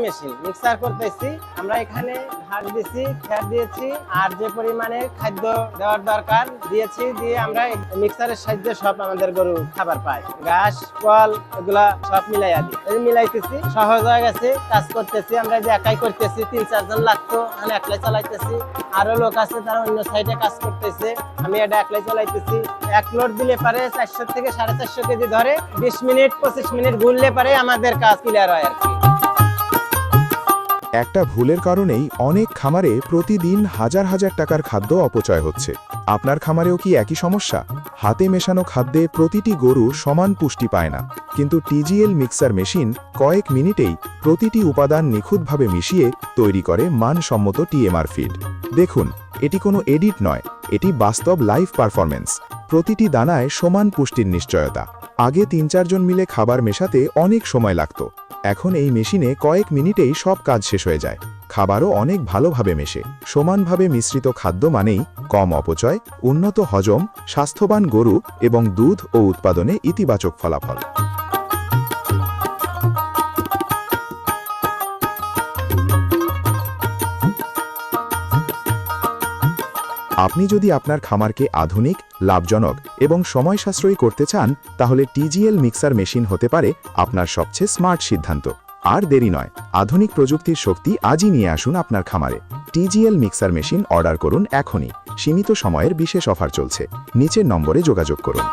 Machine mixer করতেছি আমরা। এখানে ঘাট দিয়েছি, ফ্যাট দিয়েছি, আর যে পরিমাণে খাদ্য দেওয়ার দরকার দিয়েছি, দিয়ে আমরা মিক্সারের সাহায্যে সব আমাদের গরু খাবার পায়। ঘাস, ফল এগুলা সব মিলাইয়া দিই, মিলাইতেছি। সহজ হয়ে গেছে, কাজ করতেছি। আমরা যে একাই করতেছি, 3-4 জন লাগতো, আমি একলাই চালাইতেছি। আরো লোক আছে তারা অন্য সাইডে কাজ করতেছে, আমি এটা একলাই চালাইতেছি। এক লোড দিলে পারে 400 থেকে 450 কেজি ধরে। 20 মিনিট 25 মিনিট ঘুরলে পারে আমাদের কাজ ক্লিয়ার হয় আর কি। একটা ভুলের কারণেই অনেক খামারে প্রতিদিন হাজার হাজার টাকার খাদ্য অপচয় হচ্ছে। আপনার খামারেও কি একই সমস্যা? হাতে মেশানো খাদ্যে প্রতিটি গরু সমান পুষ্টি পায় না, কিন্তু টিজিএল মিক্সার মেশিন কয়েক মিনিটেই প্রতিটি উপাদান নিখুঁতভাবে মিশিয়ে তৈরি করে মানসম্মত টিএমআর ফিড। দেখুন, এটি কোনো এডিট নয়, এটি বাস্তব লাইভ পারফরমেন্স। প্রতিটি দানায় সমান পুষ্টির নিশ্চয়তা। আগে 3-4 জন মিলে খাবার মেশাতে অনেক সময় লাগত, এখন এই মেশিনে কয়েক মিনিটেই সব কাজ শেষ হয়ে যায়। খাবারও অনেক ভালোভাবে মেশে। সমানভাবে মিশ্রিত খাদ্য মানেই কম অপচয়, উন্নত হজম, স্বাস্থ্যবান গরু এবং দুধ ও উৎপাদনে ইতিবাচক ফলাফল। আপনি যদি আপনার খামারকে আধুনিক, লাভজনক এবং সময় সাশ্রয়ী করতে চান, তাহলে টিজিএল মিক্সার মেশিন হতে পারে আপনার সবচেয়ে স্মার্ট সিদ্ধান্ত। আর দেরি নয়, আধুনিক প্রযুক্তির শক্তি আজই নিয়ে আসুন আপনার খামারে। টিজিএল মিক্সার মেশিন অর্ডার করুন এখনই। সীমিত সময়ের বিশেষ অফার চলছে, নিচের নম্বরে যোগাযোগ করুন।